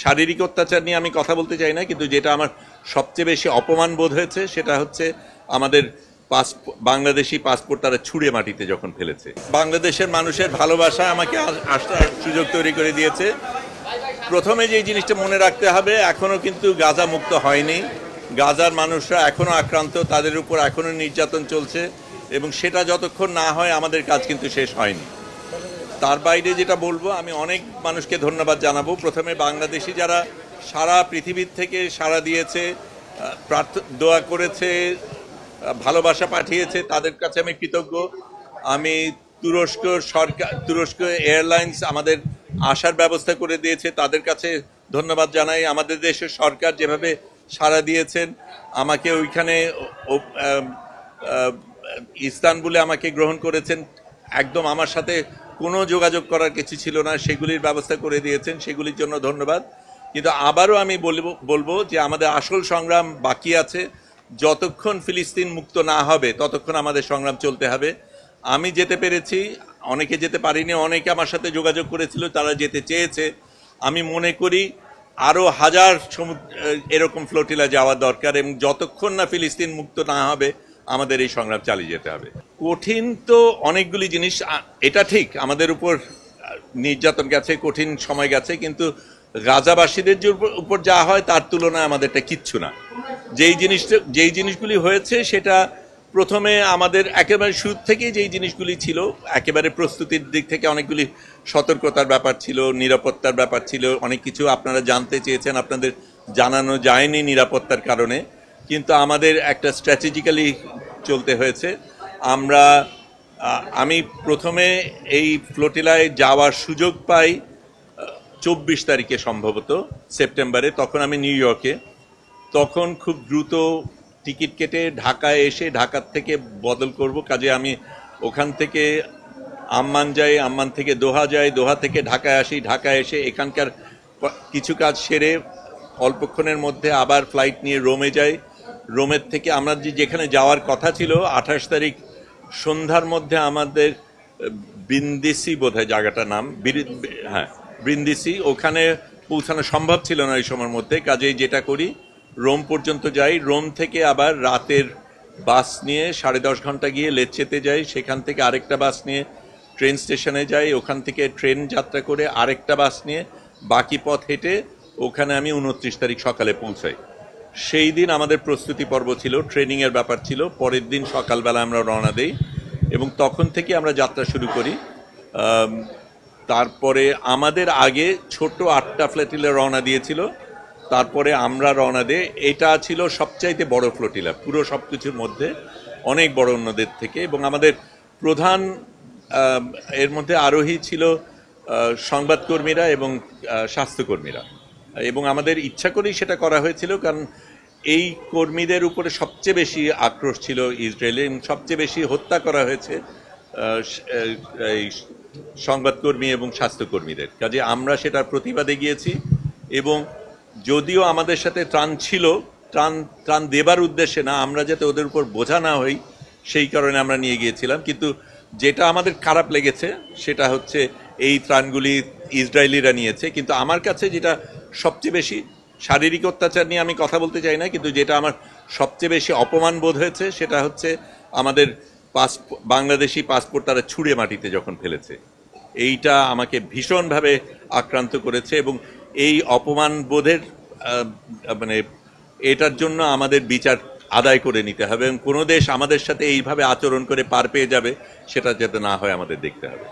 শারীরিক অত্যাচার নিয়ে আমি কথা বলতে চাই না, কিন্তু যেটা আমার সবচেয়ে বেশি অপমান বোধ হয়েছে সেটা হচ্ছে আমাদের বাংলাদেশি পাসপোর্ট তারা ছুঁড়ে মাটিতে যখন ফেলেছে। বাংলাদেশের মানুষের ভালোবাসা আমাকে আসার সুযোগ তৈরি করে দিয়েছে। প্রথমে যে জিনিসটা মনে রাখতে হবে, এখনো কিন্তু গাজা মুক্ত হয়নি। গাজার মানুষরা এখনো আক্রান্ত, তাদের উপর এখনো নির্যাতন চলছে, এবং সেটা যতক্ষণ না হয় আমাদের কাজ কিন্তু শেষ হয়নি। তার বাইরে যেটা বলবো, আমি অনেক মানুষকে ধন্যবাদ জানাবো। প্রথমে বাংলাদেশি যারা সারা পৃথিবীর থেকে সাড়া দিয়েছে, দোয়া করেছে, ভালোবাসা পাঠিয়েছে, তাদের কাছে আমি কৃতজ্ঞ। আমি তুরস্ক এয়ারলাইন্স আমাদের আসার ব্যবস্থা করে দিয়েছে, তাদের কাছে ধন্যবাদ জানাই। আমাদের দেশের সরকার যেভাবে সাড়া দিয়েছেন, আমাকে ওইখানে ইস্তানবুলে আমাকে গ্রহণ করেছেন, একদম আমার সাথে কোনো যোগাযোগ করার কিছু ছিল না, সেগুলির ব্যবস্থা করে দিয়েছেন, সেগুলির জন্য ধন্যবাদ। কিন্তু আবারও আমি বলবো যে আমাদের আসল সংগ্রাম বাকি আছে। যতক্ষণ ফিলিস্তিন মুক্ত না হবে ততক্ষণ আমাদের সংগ্রাম চলতে হবে। আমি যেতে পেরেছি, অনেকে যেতে পারিনি, অনেকে আমার সাথে যোগাযোগ করেছিল, তারা যেতে চেয়েছে। আমি মনে করি আরও হাজার এরকম ফ্লোটিলা যাওয়া দরকার, এবং যতক্ষণ না ফিলিস্তিন মুক্ত না হবে আমাদের এই সংগ্রাম চালিয়ে যেতে হবে। কঠিন তো অনেকগুলি জিনিস, এটা ঠিক আমাদের উপর নির্যাতন গেছে, কঠিন সময় গেছে, কিন্তু গাজাবাসীদের উপর যা হয় তার তুলনায় আমাদেরটা কিচ্ছু না। যেই জিনিসগুলি হয়েছে সেটা প্রথমে আমাদের একেবারে শুরু থেকেই যেই জিনিসগুলি ছিল, একেবারে প্রস্তুতির দিক থেকে অনেকগুলি সতর্কতার ব্যাপার ছিল, নিরাপত্তার ব্যাপার ছিল, অনেক কিছু আপনারা জানতে চেয়েছেন, আপনাদের জানানো যায়নি নিরাপত্তার কারণে, কিন্তু আমাদের একটা স্ট্র্যাটেজিক্যালি চলতে হয়েছে। আমি প্রথমে এই ফ্লোটিলায় যাওয়ার সুযোগ পাই 24 তারিখে, সম্ভবত সেপ্টেম্বরে। তখন আমি নিউ ইয়র্কে, তখন খুব দ্রুত টিকিট কেটে ঢাকায় এসে ঢাকার থেকে বদল করব, কাজে আমি ওখান থেকে আম্মান যাই, আম্মান থেকে দোহা যাই, দোহা থেকে ঢাকায় আসি, ঢাকায় এসে এখানকার কিছু কাজ সেরে অল্পক্ষণের মধ্যে আবার ফ্লাইট নিয়ে রোমে যাই। রোমের থেকে আমরা যেখানে যাওয়ার কথা ছিল 28 তারিখ সন্ধ্যার মধ্যে আমাদের ব্রিন্দিসি বোধহয় জায়গাটার নাম, হ্যাঁ ব্রিন্দিসি, ওখানে পৌঁছানো সম্ভব ছিল না এই সময়ের মধ্যে। কাজেই যেটা করি, রোম পর্যন্ত যাই, রোম থেকে আবার রাতের বাস নিয়ে 10.5 ঘন্টা গিয়ে লেচ্চেতে যাই, সেখান থেকে আরেকটা বাস নিয়ে ট্রেন স্টেশনে যাই, ওখান থেকে ট্রেন যাত্রা করে আরেকটা বাস নিয়ে বাকি পথ হেঁটে ওখানে আমি 29 তারিখ সকালে পৌঁছাই। সেই দিন আমাদের প্রস্তুতি পর্ব ছিল, ট্রেনিংয়ের ব্যাপার ছিল। পরের দিন সকালবেলা আমরা রওনা দেই এবং তখন থেকে আমরা যাত্রা শুরু করি। তারপরে আমাদের আগে ছোট 8টা ফ্লোটিলা রওনা দিয়েছিল, তারপরে আমরা রওনা দিই। এটা ছিল সবচাইতে বড় ফ্লোটিলা পুরো সব কিছুর মধ্যে, অনেক বড় অন্যদের থেকে। এবং আমাদের প্রধান এর মধ্যে আরোহী ছিল সংবাদকর্মীরা এবং স্বাস্থ্যকর্মীরা, এবং আমাদের ইচ্ছা করেই সেটা করা হয়েছিল, কারণ এই কর্মীদের উপরে সবচেয়ে বেশি আক্রোশ ছিল ইসরায়েলে, এবং সবচেয়ে বেশি হত্যা করা হয়েছে এই সংবাদকর্মী এবং স্বাস্থ্যকর্মীদের। কাজে আমরা সেটার প্রতিবাদে গিয়েছি, এবং যদিও আমাদের সাথে ত্রাণ ছিল, ত্রাণ দেবার উদ্দেশ্যে না, আমরা যাতে ওদের উপর বোঝা না হই সেই কারণে আমরা নিয়ে গিয়েছিলাম। কিন্তু যেটা আমাদের খারাপ লেগেছে সেটা হচ্ছে এই ত্রাণগুলি ইসরায়েলিরা নিয়েছে। কিন্তু আমার কাছে যেটা সবচেয়ে বেশি, শারীরিক অত্যাচার নিয়ে আমি কথা বলতে চাই না, কিন্তু যেটা আমার সবচেয়ে বেশি অপমান বোধ হয়েছে সেটা হচ্ছে আমাদের বাংলাদেশি পাসপোর্ট তারা ছুঁড়ে মাটিতে যখন ফেলেছে। এইটা আমাকে ভীষণভাবে আক্রান্ত করেছে, এবং এই অপমান বোধের এটার জন্য আমাদের বিচার আদায় করে নিতে হবে, এবং কোনো দেশ আমাদের সাথে এইভাবে আচরণ করে পার পেয়ে যাবে সেটা যাতে না হয় আমাদের দেখতে হবে।